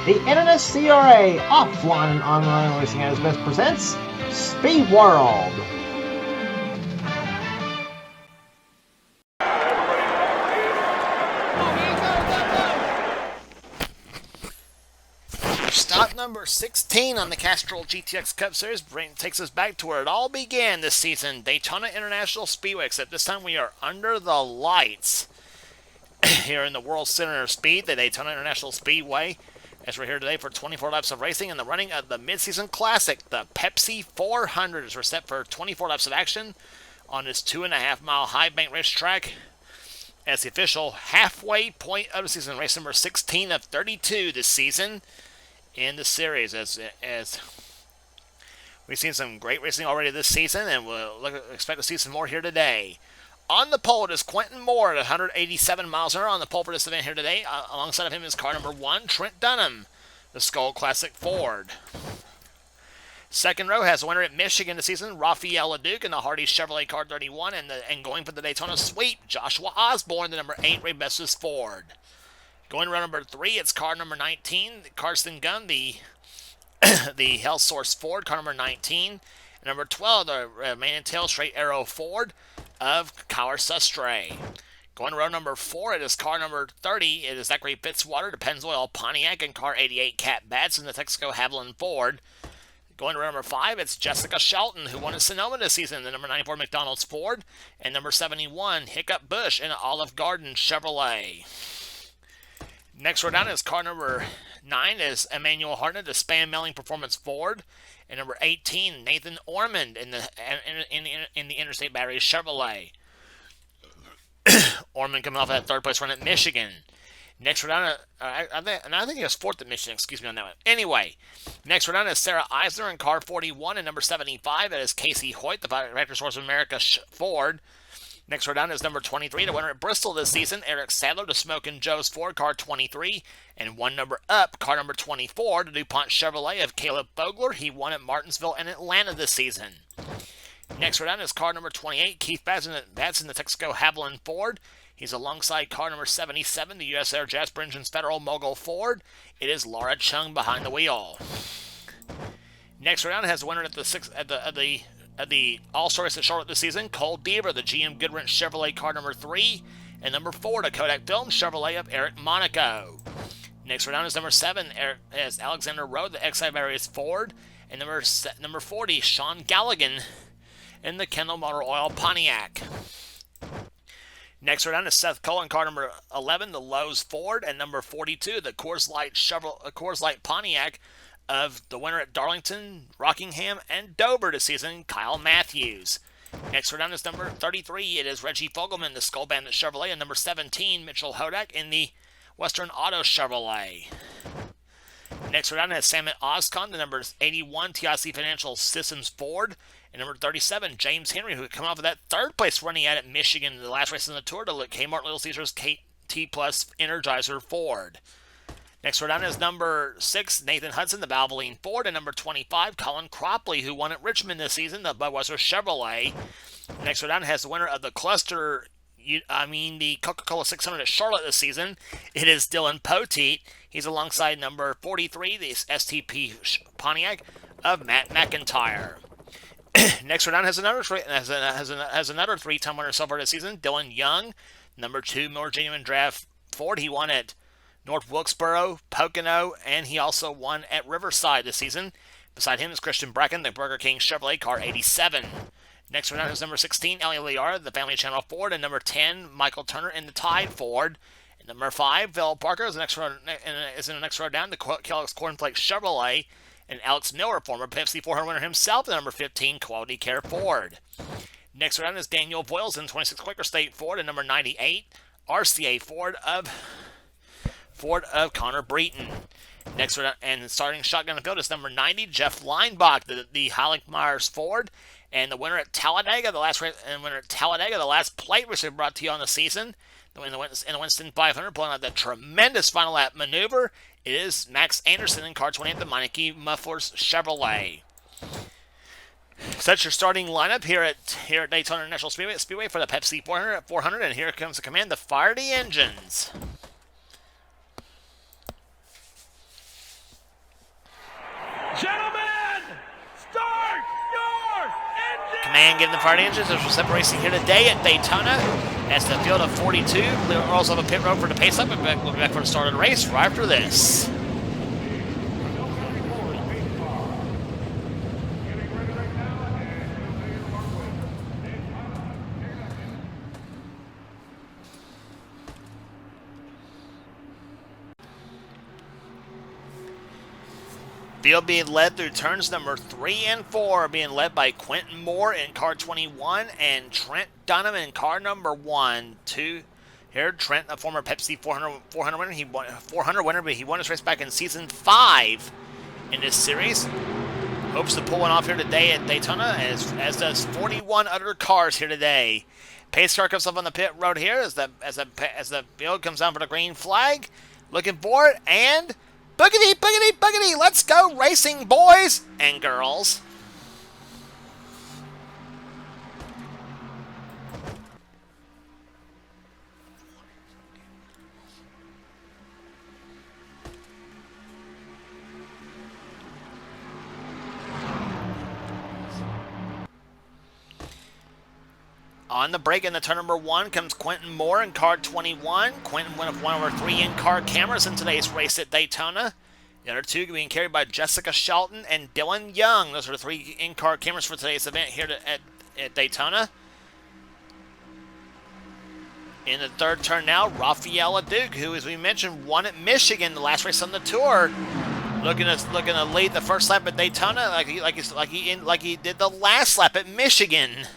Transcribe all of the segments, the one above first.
The NNSCRA Offline and Online Racing at its best presents Speed World. Stop number 16 on the Castrol GTX Cup Series takes us back to where it all began this season, Daytona International Speedway, except this time we are under the lights here in the World Center of Speed, the Daytona International Speedway, as we're here today for 24 laps of racing and the running of the mid-season classic, the Pepsi 400, as we're set for 24 laps of action on this 2.5-mile high bank racetrack as the official halfway point of the season, race number 16 of 32 this season in the series, as we've seen some great racing already this season, and we'll expect to see some more here today. On the pole, it is Quentin Moore at 187 miles an hour on the pole for this event here today. Alongside of him is car number 1, Trent Dunham, the Skull Classic Ford. Second row has a winner at Michigan this season, Raphael LeDuc in the Hardy Chevrolet car 31, and going for the Daytona sweep, Joshua Osborne, the number 8 Ray Bessis Ford. Going to row number 3, it's car number 19, Carson Gunn, the Health Source Ford, car number 19. And number 12, the main and tail straight arrow Ford of Cower Sustray. Going to row number 4, it is car number 30, it is Zachary Fitzwater, the Pennzoil Pontiac, and car 88, Cat Batts, in the Texaco Haviland Ford. Going to row number 5, it's Jessica Shelton, who won in Sonoma this season, the number 94 McDonald's Ford, and number 71, Hiccup Bush, in an Olive Garden Chevrolet. Next row down is car number 9 is Emmanuel Hartnett, the Span Melling Performance Ford, and number 18, Nathan Ormond in the Interstate Battery Chevrolet. Ormond coming off that third place run at Michigan. Next row down, I think he was fourth at Michigan. Excuse me on that one. Anyway, next row down is Sarah Eisner in car 41 and number 75. That is Casey Hoyt, the Vector Source of America Ford. Next row down is number 23, the winner at Bristol this season, Eric Sadler, the Smokin' Joe's Ford, car 23. And one number up, car number 24, the DuPont Chevrolet of Caleb Fogler. He won at Martinsville and Atlanta this season. Next row down is car number 28, Keith Batson, that's in the Texaco Haviland Ford. He's alongside car number 77, the US Air Jasper Engines Federal Mogul Ford. It is Laura Chung behind the wheel. Next row down has the winner at the All-Star Race at Charlotte this season, Cole Deaver, the GM Goodwrench Chevrolet car number 3, and number 4, the Kodak Dome Chevrolet of Eric Monaco. Next row down is number 7, as Alexander Rowe, the XI Various Ford, and number 40, Sean Galligan in the Kendall Motor Oil Pontiac. Next row down is Seth Cullen, car number 11, the Lowe's Ford, and number 42, the Coors Light Pontiac of the winner at Darlington, Rockingham, and Dover this season, Kyle Matthews. Next row down is number 33. It is Reggie Fogelman, the Skull Bandit Chevrolet, and number 17, Mitchell Hodak in the Western Auto Chevrolet. Next row down is Samet Oscon, the number 81, TIC Financial Systems Ford, and number 37, James Henry, who had come off of that third place running at Michigan in the last race in the Tour to Kmart Little Caesars KT Plus Energizer Ford. Next row down is number 6, Nathan Hudson, the Valvoline Ford, and number 25, Colin Cropley, who won at Richmond this season, the Budweiser Chevrolet. Next row down has the winner of the the Coca-Cola 600 at Charlotte this season. It is Dylan Poteet. He's alongside number 43, the STP Pontiac of Matt McIntyre. Next row down has another 3-time winner so far this season, Dylan Young, number 2, More Genuine Draft Ford. He won at North Wilkesboro, Pocono, and he also won at Riverside this season. Beside him is Christian Bracken, the Burger King Chevrolet car 87. Next row down is number 16, Ellie Liara, the Family Channel Ford, and number 10, Michael Turner in the Tide Ford. And number 5, Phil Parker is in the next row down, the Kellogg's Cornflakes Chevrolet, and Alex Miller, former Pepsi 400 winner himself, the number 15, Quality Care Ford. Next row down is Daniel Voiles in 26 Quaker State Ford, and number 98, RCA Ford of Connor Breton. Next row down, and starting shotgun the field is number 90, Jeff Leinbach, the Heilig Myers Ford, and the winner at Talladega, the last plate which they brought to you on the season, in the Winston 500, pulling out that tremendous final lap maneuver. It is Max Anderson in car 28, the Meineke Mufflers Chevrolet. Such your starting lineup here at Daytona International Speedway for the Pepsi 400, and here comes the command to fire the engines. Command getting the fired engines. There's a separate racing here today at Daytona. As the field of 42. We'll also have a pit road for the pace up. We'll be back for the start of the race right after this. Field being led through turns number 3 and 4, being led by Quentin Moore in car 21 and Trent Dunham in car number 1. Here, Trent, a former Pepsi 400 winner. He won 400 winner, but he won his race back in season 5 in this series. Hopes to pull one off here today at Daytona, as does 41 other cars here today. Pace car comes up on the pit road here as the field comes down for the green flag. Looking for it, and boogity, boogity, boogity, let's go racing, boys and girls. On the break in the turn number 1 comes Quentin Moore in car 21. Quentin went one of our 3 in-car cameras in today's race at Daytona. The other 2 being carried by Jessica Shelton and Dylan Young. Those are the 3 in-car cameras for today's event here at Daytona. In the third turn now, Rafaela Duke, who, as we mentioned, won at Michigan, the last race on the tour, looking to lead the first lap at Daytona, like he did the last lap at Michigan.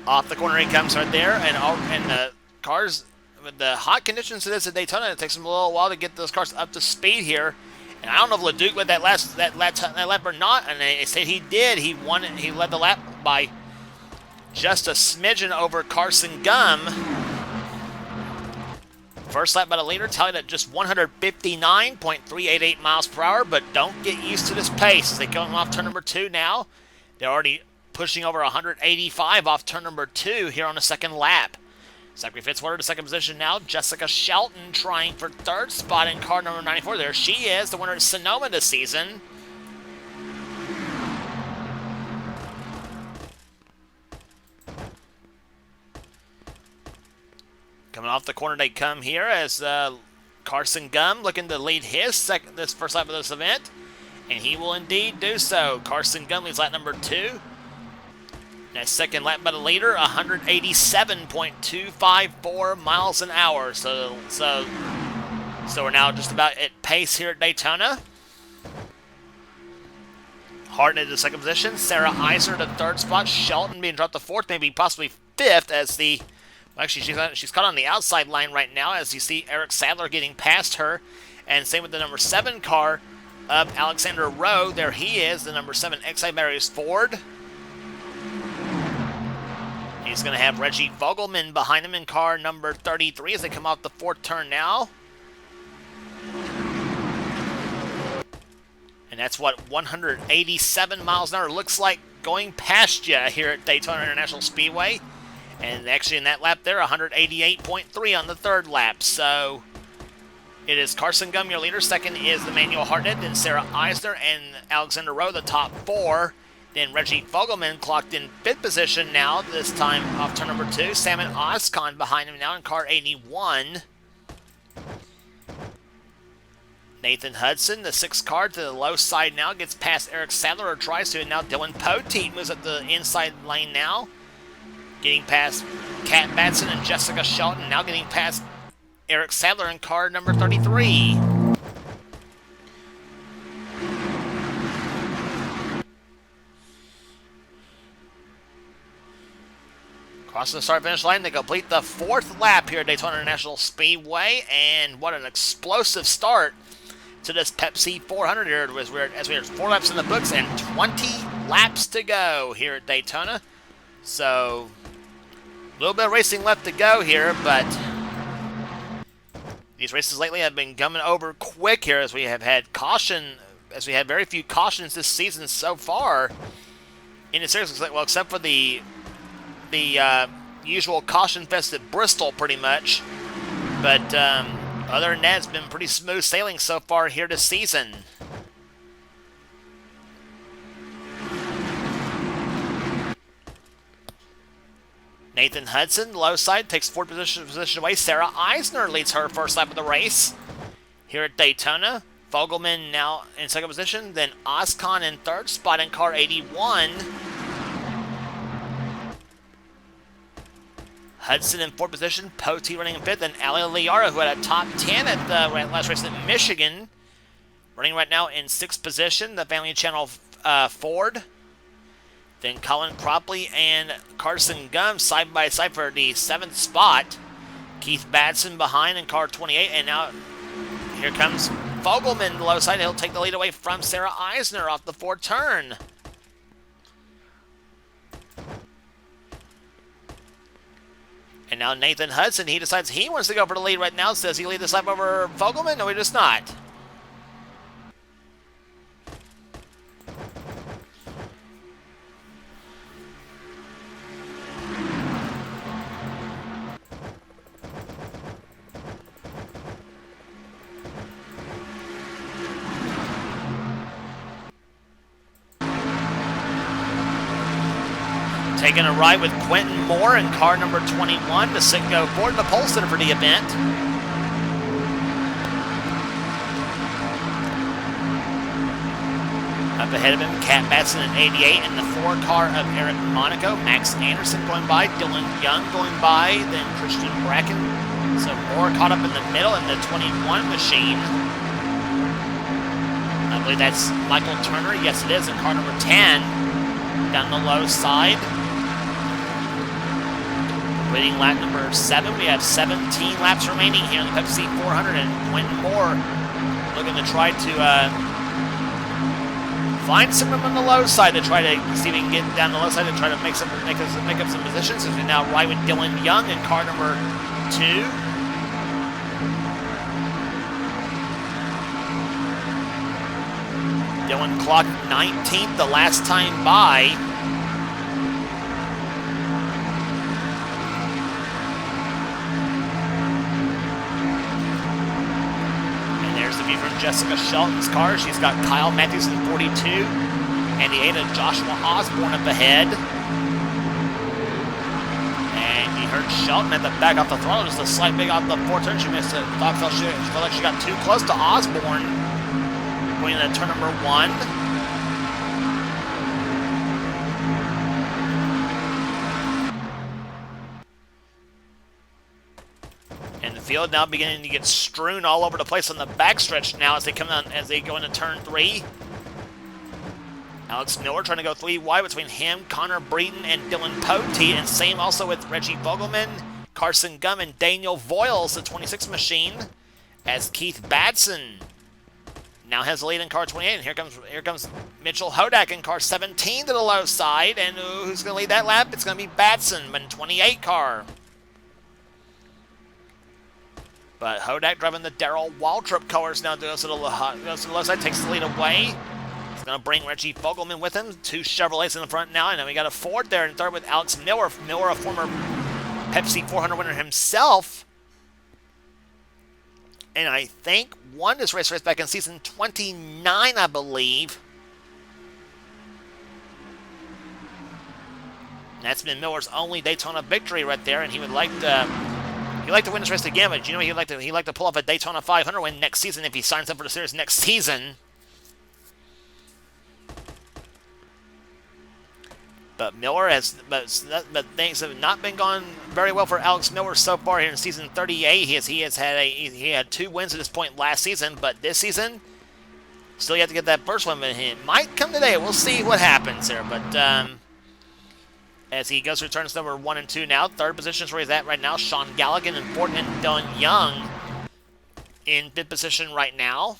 Off the corner he comes right there, and the cars, with the hot conditions it is at Daytona, it takes them a little while to get those cars up to speed here. And I don't know if LeDuc led that lap or not, and they say he did. He won it. He led the lap by just a smidgen over Carson Gum. First lap by the leader, tallied at just 159.388 miles per hour, but don't get used to this pace as they come off turn number 2 now. They're already pushing over 185 off turn number 2 here on the second lap. Zachary Fitzwater to second position now. Jessica Shelton trying for third spot in car number 94. There she is, the winner of Sonoma this season. Coming off the corner they come here as Carson Gum looking to lead this first lap of this event. And he will indeed do so. Carson Gum leads lap number 2. That second lap by the leader, 187.254 miles an hour. So we're now just about at pace here at Daytona. Harden into second position. Sarah Iser to third spot. Shelton being dropped to fourth, maybe possibly fifth as the... Actually, she's caught on the outside line right now as you see Eric Sadler getting past her. And same with the number 7 car of Alexander Rowe. There he is, the number 7 Exide Barriers Ford. He's going to have Reggie Vogelman behind him in car number 33 as they come off the 4th turn now. And that's what 187 miles an hour looks like going past you here at Daytona International Speedway. And actually in that lap there, 188.3 on the 3rd lap. So it is Carson Gum, your leader. Second is Emmanuel Hartnett, then Sarah Eisner and Alexander Rowe, the top 4. Then Reggie Vogelman clocked in 5th position now, this time off turn number 2. Salmon Oscon behind him now in car 81. Nathan Hudson, the 6th car, to the low side now, gets past Eric Sadler, or tries to, and now Dylan Poteet moves up the inside lane now. Getting past Kat Batson and Jessica Shelton, now getting past Eric Sadler in car number 33. Crossing the start-finish line, they complete the 4th lap here at Daytona International Speedway, and what an explosive start to this Pepsi 400 here as we have 4 laps in the books and 20 laps to go here at Daytona. So, a little bit of racing left to go here, but these races lately have been coming over quick here as we have had very few cautions this season so far in the series. Well, except for the usual caution fest at Bristol, pretty much. But other than that, it's been pretty smooth sailing so far here this season. Nathan Hudson, low side, takes fourth position away. Sarah Eisner leads her first lap of the race here at Daytona. Fogelman now in second position, then Oscon in third spot in car 81. Hudson in fourth position, Pote running in fifth, and Ali Liara, who had a top 10 at the last race at Michigan, running right now in sixth position, the Family Channel Ford. Then Colin Cropley and Carson Gum side by side for the seventh spot. Keith Batson behind in car 28, and now here comes Fogelman, the low side. He'll take the lead away from Sarah Eisner off the Ford turn. And now Nathan Hudson, he decides he wants to go for the lead right now. Does he lead this lap over Fogelman? No, he does not. Taking a ride with Quentin Moore in car number 21 to Citgo Ford, the pole sitter for the event. Up ahead of him, Cat Batson in 88, and the 4 car of Eric Monaco. Max Anderson going by, Dylan Young going by, then Christian Bracken. So Moore caught up in the middle in the 21 machine. I believe that's Michael Turner. Yes, it is, in car number 10. Down the low side. Leading lap number 7. We have 17 laps remaining here in the Pepsi 400, and Quentin Moore looking to try to find some room on the low side to try to see if he can get down the low side and try to make up some positions. As we now ride with Dylan Young in car number 2. Dylan clocked 19th the last time by. From Jessica Shelton's car. She's got Kyle Matthews in 42, and the 8 of Joshua Osborne up ahead. And you heard Shelton at the back off the throttle, just a slight big off the fourth turn. She missed it. She felt like she got too close to Osborne going into turn number 1. Field now beginning to get strewn all over the place on the backstretch now as they come on, as they go into turn 3. Alex Miller trying to go 3 wide between him, Connor Breeden, and Dylan Pote, and same also with Reggie Fogelman, Carson Gum, and Daniel Voiles, the 26 machine, as Keith Batson now has the lead in car 28, and here comes Mitchell Hodak in car 17 to the low side, and who's going to lead that lap? It's going to be Batson in 28 car. But Hodak driving the Darrell Waltrip colors now goes to the left side, takes the lead away. He's going to bring Reggie Fogelman with him. 2 Chevrolets in the front now, and then we got a Ford there in third with Alex Miller. Miller, a former Pepsi 400 winner himself. And I think won this race back in season 29, I believe. And that's been Miller's only Daytona victory right there, and he would like to... He'd like to win this race again, but you know he'd like to pull off a Daytona 500 win next season if he signs up for the series next season. But things have not been going very well for Alex Miller so far here in season 38. He had 2 wins at this point last season, but this season still you have to get that first one. But it might come today. We'll see what happens there. But as he goes through turns number 1 and 2 now. Third position is where he's at right now. Sean Galligan in fourth, and Dylan Young in fifth position right now.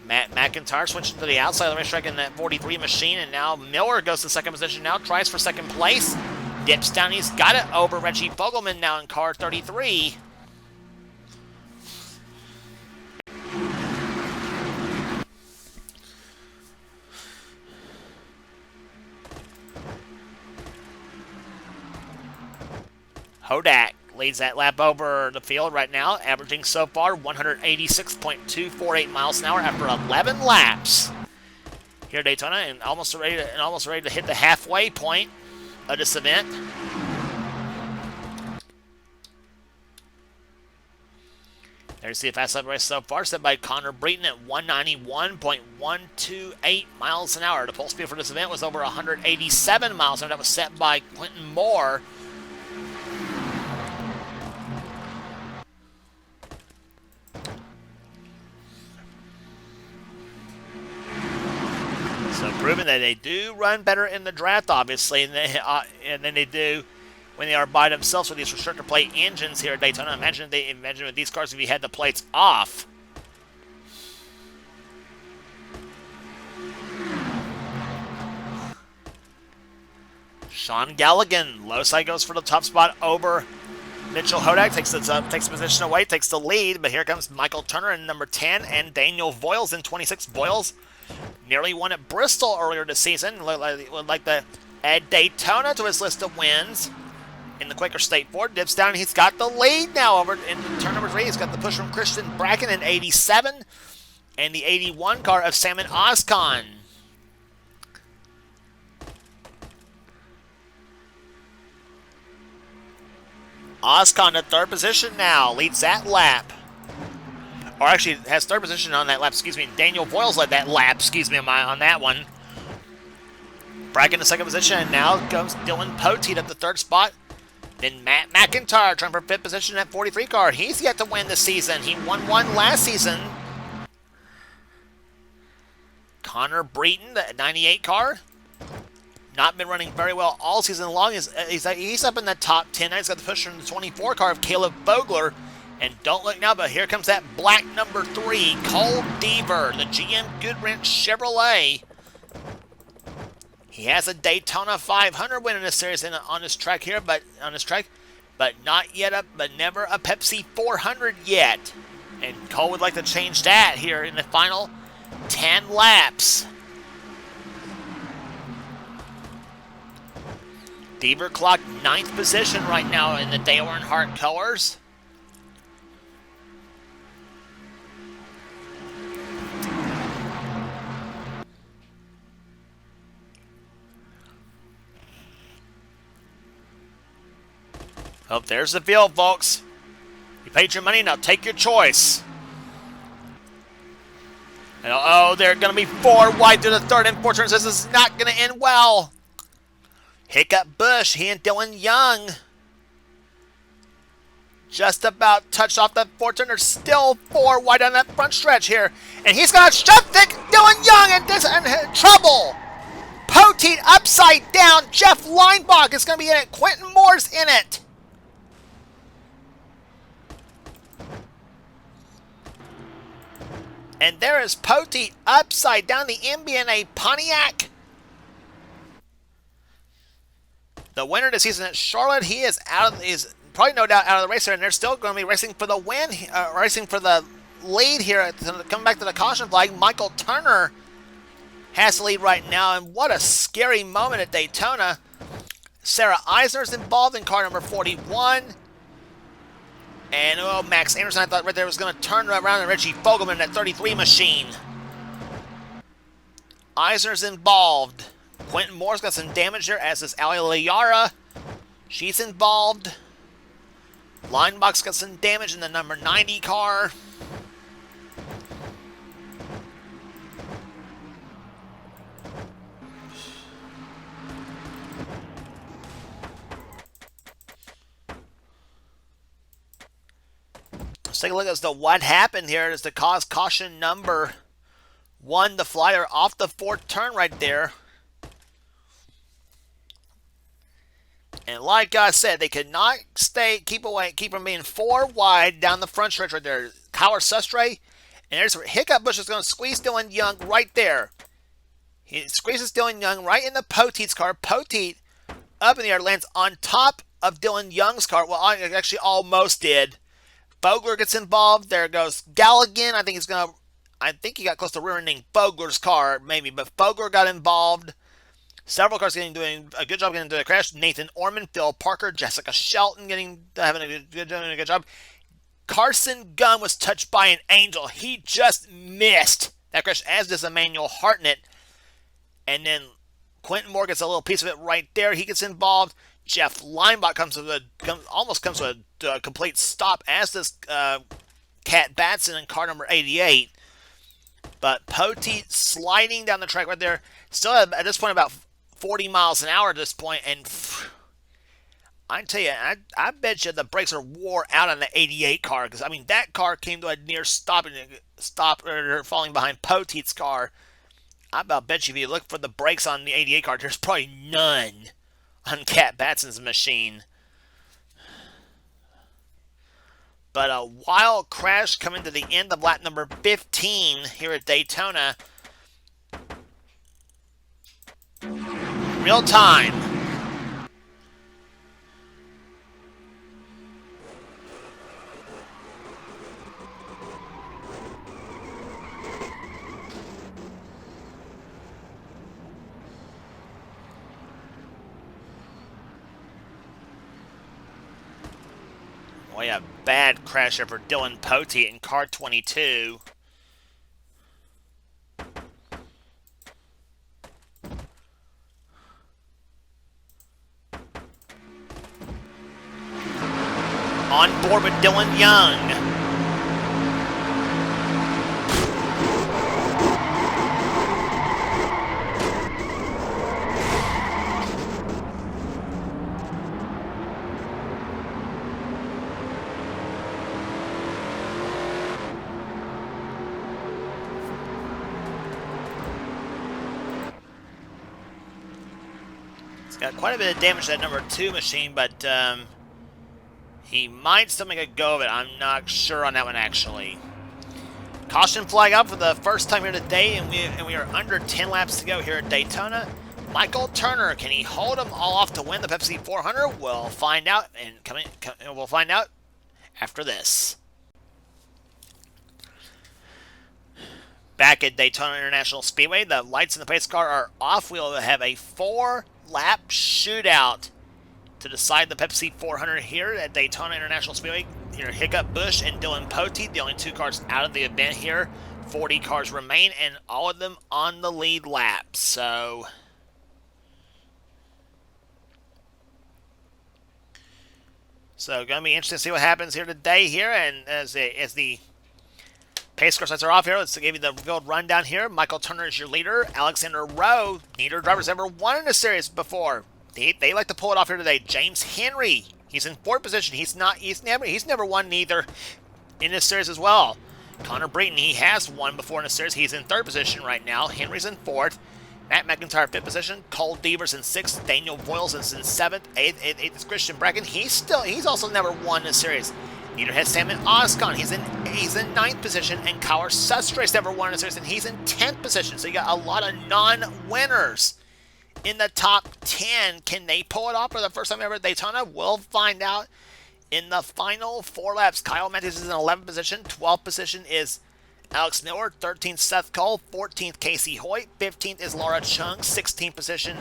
Matt McIntyre switching to the outside of the racetrack in that 43 machine, and now Miller goes to second position now, tries for second place. Dips down, he's got it over Reggie Fogelman now in car 33. Hodak leads that lap over the field right now, averaging so far 186.248 miles an hour after 11 laps here at Daytona, and almost ready to hit the halfway point of this event. There's the fast lap race so far, set by Connor Breton at 191.128 miles an hour. The pole speed for this event was over 187 miles an hour. That was set by Quentin Moore. So proving that they do run better in the draft, obviously, and then they do when they are by themselves with these restrictor plate engines here at Daytona. Imagine with these cars if you had the plates off. Sean Galligan, low side goes for the top spot over Mitchell Hodak, takes the position away, takes the lead, but here comes Michael Turner in number 10 and Daniel Voiles in 26. Voiles nearly won at Bristol earlier this season. Would like to add Daytona to his list of wins in the Quaker State Ford. Dips down, and he's got the lead now over in turn number 3. He's got the push from Christian Bracken in 87 and the 81 car of Salmon Oscon. Oscon to third position now, leads that lap. Or actually has third position on that lap, excuse me. Daniel Voiles led that lap, excuse me, on that one. Bracken in second position, and now comes Dylan Poteet at the third spot. Then Matt McIntyre trying for fifth position at 43 car. He's yet to win this season. He won one last season. Connor Breton, the 98 car. Not been running very well all season long. He's up in the top 10. Now he's got the push from the 24 car of Caleb Vogler. And don't look now, but here comes that black number 3, Cole Deaver, the GM Goodwrench Chevrolet. He has a Daytona 500 win in this series on this track here, but not yet but never a Pepsi 400 yet. And Cole would like to change that here in the final 10 laps. Deaver clocked 9th position right now in the Dale Earnhardt colors. Oh, there's the field, folks. You paid your money, now take your choice. And oh, they're going to be 4 wide to the third and 4 turns. This is not going to end well. Hiccup Bush, he and Dylan Young just about touched off that 4 turn. There's still 4 wide on that front stretch here. And he's going to shove Dylan Young in trouble. Poteet upside down. Jeff Leinbach is going to be in it. Quentin Moore's in it. And there is Poteet upside down, the MBNA Pontiac. The winner this season at Charlotte, he is probably no doubt out of the race here, and they're still going to be racing for the win, racing for the lead here. Coming back to the caution flag, Michael Turner has the lead right now, and what a scary moment at Daytona. Sarah Eisner's involved in car number 41. And, oh, Max Anderson, I thought right there was going to turn around, and Richie Fogelman in that 33 machine. Eisner's involved. Quentin Moore's got some damage there, as is Ali Liara. She's involved. Linebach's got some damage in the number 90 car. Let's take a look as to what happened here as to cause caution number 1, the flyer off the 4th turn right there. And like I said, they could not keep from being 4 wide down the front stretch right there. Kyler Sustre, and there's Hiccup Bush is going to squeeze Dylan Young right there. He squeezes Dylan Young right in the Poteet's car. Poteet up in the air lands on top of Dylan Young's car. Well, actually almost did. Vogler gets involved. There goes Galligan. I think he got close to rear-ending Vogler's car, maybe, but Vogler got involved. Several cars doing a good job getting into the crash. Nathan Orman, Phil Parker, Jessica Shelton having a good job. Carson Gunn was touched by an angel. He just missed that crash, as does Emmanuel Hartnett. And then Quentin Moore gets a little piece of it right there. He gets involved. Jeff Linebach almost comes to a complete stop, as does Cat Batson in car number 88. But Poteet sliding down the track right there. Still at this point about 40 miles an hour at this point. And I tell you, I bet you the brakes are wore out on the 88 car. Because, I mean, that car came to a near stop or falling behind Poteet's car. I about bet you if you look for the brakes on the 88 car, there's probably none on Cat Batson's machine. But a wild crash coming to the end of lap number 15 here at Daytona. Real time. Boy, a bad crash there for Dylan Poteet in car 22. On board with Dylan Young. It's got quite a bit of damage to that number 2 machine, but he might still make a go of it. I'm not sure on that one, actually. Caution flag up for the first time here today, and we are under 10 laps to go here at Daytona. Michael Turner, can he hold them all off to win the Pepsi 400? We'll find out, and we'll find out after this. Back at Daytona International Speedway, the lights in the pace car are off. We'll have a 4-lap shootout to decide the Pepsi 400 here at Daytona International Speedway. Here, Hiccup Bush and Dylan Poteet, the only 2 cars out of the event here. 40 cars remain, and all of them on the lead lap. So going to be interesting to see what happens here today here. And as the pace car sets are off here, let's give you the field rundown here. Michael Turner is your leader. Alexander Rowe, neither driver's ever won in a series before. They like to pull it off here today. James Henry, he's in 4th position. He's never won neither in this series as well. Connor Breton, he has won before in a series. He's in 3rd position right now. Henry's in 4th. Matt McIntyre 5th position. Cole Devers in 6th. Daniel Voiles is in 7th. 8th is Christian Bracken. He's also never won this series. Neither has Salmon Oscon. He's in 9th position. And Kyle Sustra's never won this series, and he's in 10th position. So you got a lot of non-winners in the top 10. Can they pull it off for the first time ever at Daytona? We'll find out in the final 4 laps. Kyle Matthews is in 11th position. 12th position is Alex Miller. 13th, Seth Cole. 14th, Casey Hoyt. 15th is Laura Chung. 16th position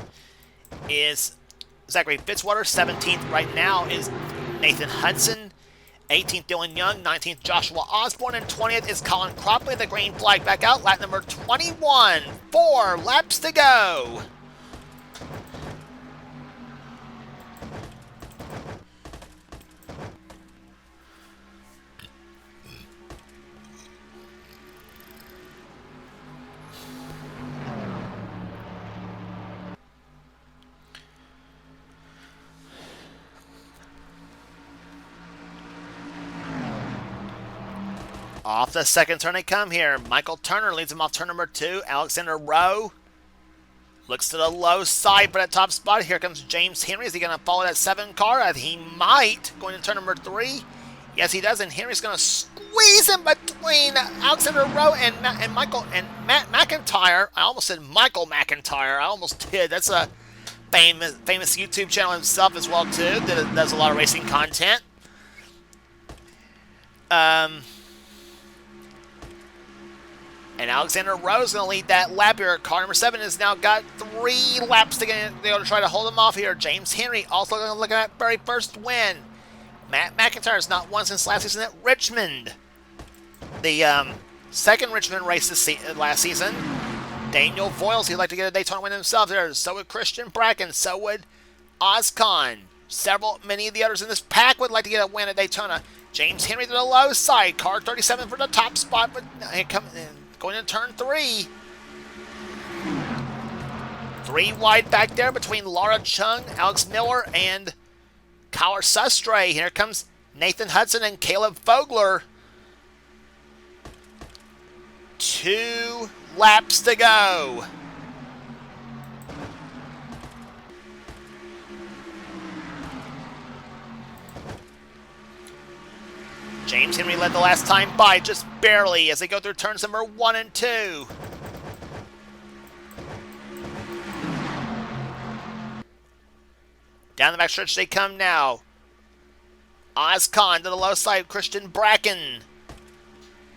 is Zachary Fitzwater. 17th right now is Nathan Hudson. 18th, Dylan Young. 19th, Joshua Osborne. And 20th is Colin Cropley. The green flag back out. Lap number 21. 4 laps to go. Off the second turn they come here. Michael Turner leads him off turn number 2. Alexander Rowe looks to the low side for that top spot. Here comes James Henry. Is he going to follow that 7 car? He might. Going to turn number 3. Yes, he does. And Henry's going to squeeze in between Alexander Rowe and Matt McIntyre. I almost said Michael McIntyre. I almost did. That's a famous YouTube channel himself as well, too. That does a lot of racing content. And Alexander Rowe is going to lead that lap here. Car number 7 has now got 3 laps to get in. They're going to try to hold him off here. James Henry also going to look at that very first win. Matt McIntyre has not won since last season at Richmond. The second Richmond race last season. Daniel Voiles, he'd like to get a Daytona win himself there. So would Christian Bracken. So would Oscon. Many of the others in this pack would like to get a win at Daytona. James Henry to the low side. Car 37 for the top spot, but going into turn 3. 3 wide back there between Laura Chung, Alex Miller, and Kyle Sustre. Here comes Nathan Hudson and Caleb Fogler. 2 laps to go. James Henry led the last time by just barely as they go through turns number 1 and 2. Down the backstretch they come now. Oscon to the low side. Christian Bracken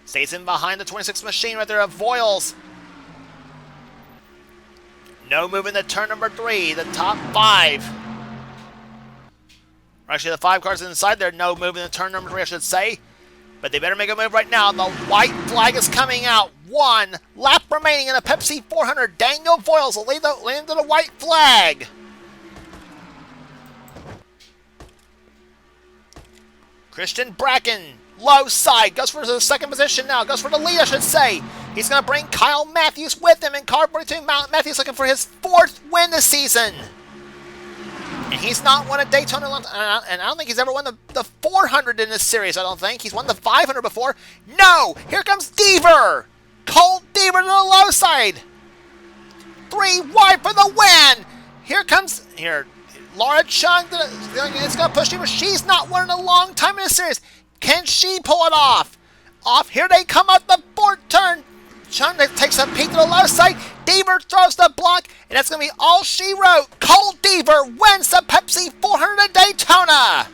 stays in behind the 26 machine right there of Voiles. No move in the turn number 3. The top 5. Actually, the 5 cars inside there. No move in the turn number 3, I should say. But they better make a move right now. The white flag is coming out. 1 lap remaining in a Pepsi 400. Daniel Voiles will lead to the white flag. Christian Bracken, low side, goes for the second position now, goes for the lead, I should say. He's going to bring Kyle Matthews with him in car 42. Matthews looking for his 4th win this season. And he's not won a Daytona, and I don't think he's ever won the 400 in this series, I don't think. He's won the 500 before. No! Here comes Deaver! Cole Deaver to the low side. 3 wide for the win! Here comes... Laura Chung is going to push Deaver. She's not won in a long time in this series. Can she pull it off? Here they come out the 4th turn. Chung takes a peek to the low side. Deaver throws the block, and that's going to be all she wrote. Cole Deaver wins the Pepsi 400 at Daytona.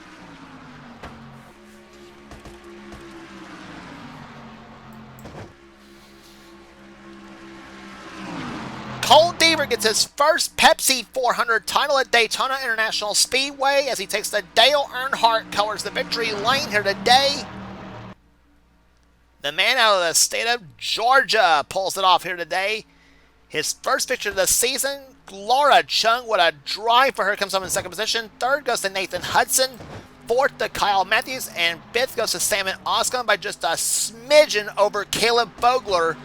Cole Deaver gets his first Pepsi 400 title at Daytona International Speedway as he takes the Dale Earnhardt colors the victory lane here today. The man out of the state of Georgia pulls it off here today. His first victory of the season. Laura Chung, what a drive for her, comes up in second position. 3rd goes to Nathan Hudson. 4th to Kyle Matthews. And 5th goes to Salmon Oscon by just a smidgen over Caleb Fogler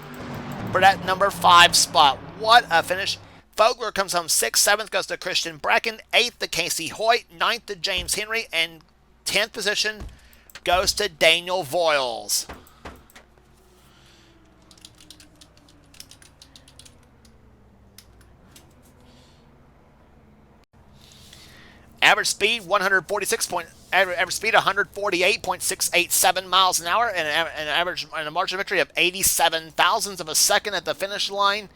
for that number 5 spot. What a finish. Fogler comes home 6th. 7th goes to Christian Bracken. 8th to Casey Hoyt. 9th to James Henry. And 10th position goes to Daniel Voiles. Average speed 148.687 miles an hour, and a margin of victory of 87 thousandths of a second at the finish line.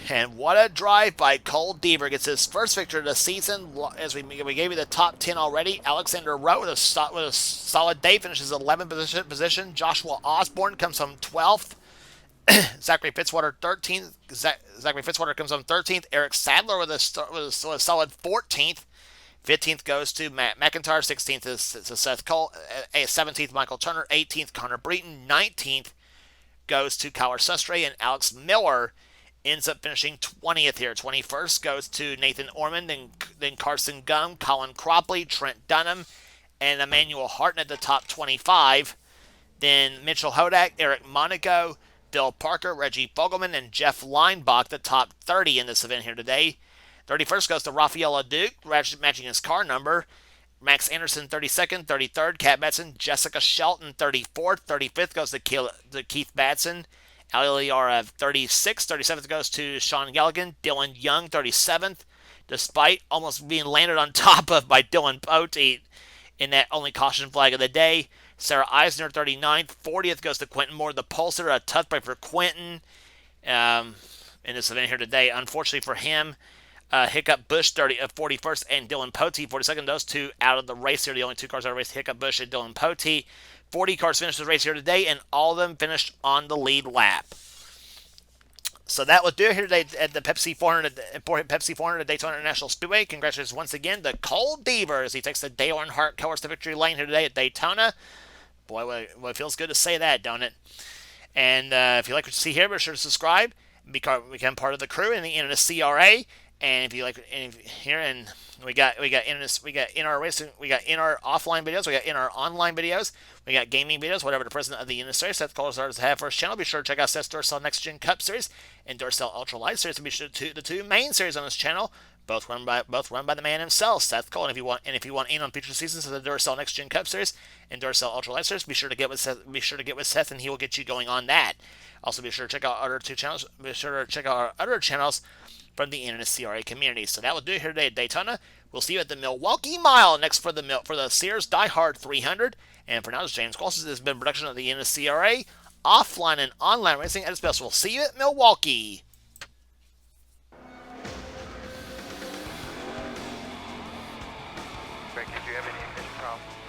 And what a drive by Cole Deaver. Gets his first victory of the season. As we gave you the top 10 already. Alexander Rowe with a solid day finishes 11th position. Joshua Osborne comes from 12th. Zachary Fitzwater 13th. Zachary Fitzwater comes on 13th. Eric Sadler with a solid 14th. 15th goes to Matt McIntyre. 16th is Seth Cole. 17th Michael Turner. 18th Connor Breton. 19th goes to Kyle Sustre, and Alex Miller ends up finishing 20th here. 21st goes to Nathan Ormond, then Carson Gum, Colin Cropley, Trent Dunham, and Emmanuel Harton at the top 25. Then Mitchell Hodak, Eric Monaco, Bill Parker, Reggie Fogelman, and Jeff Leinbach, the top 30 in this event here today. 31st goes to Rafael Leduc, matching his car number. Max Anderson, 32nd. 33rd, Kat Batson. Jessica Shelton, 34th. 35th goes to Keith Batson. Ali Liara, 36th. 37th goes to Sean Galligan. Dylan Young, 37th. Despite almost being landed on top of by Dylan Poteet in that only caution flag of the day. Sarah Eisner, 39th. 40th goes to Quentin Moore, the Pulsar. A tough break for Quentin in this event here today. Unfortunately for him, Hiccup Bush, 41st, and Dylan Poteet, 42nd. Those two out of the race here. The only 2 cars out of the race, Hiccup Bush and Dylan Poteet. 40 cars finished the race here today, and all of them finished on the lead lap. So that will do it here today at the Pepsi 400 at Daytona International Speedway. Congratulations once again to Cole Deaver as he takes the Dale Earnhardt colors to victory lane here today at Daytona. Boy, it feels good to say that, don't it? And if you like what you see here, be sure to subscribe. become part of the crew in the NNSCRA. And if you like, here and we got in our racing, we got in our offline videos, we got in our online videos, we got gaming videos, whatever the president of the NNSCRA, Seth Colosars have for his channel. Be sure to check out Seth's Duracell Next Gen Cup Series and Duracell Ultra Light Series, and be sure to the two main series on this channel, both run by the man himself, Seth Cole. And if you want in on future seasons of the Duracell Next Gen Cup Series and Duracell Ultra Light Series, be sure to get with Seth, and he will get you going on that. Also, be sure to check out our other two channels. Be sure to check out our other channels from the NNSCRA community. So that will do it here today at Daytona. We'll see you at the Milwaukee Mile next for the Sears Die Hard 300. And for now, this is James Qualls. This has been a production of the NNSCRA offline and online racing at its best. We'll see you at Milwaukee. Rick, did you have any ignition problems?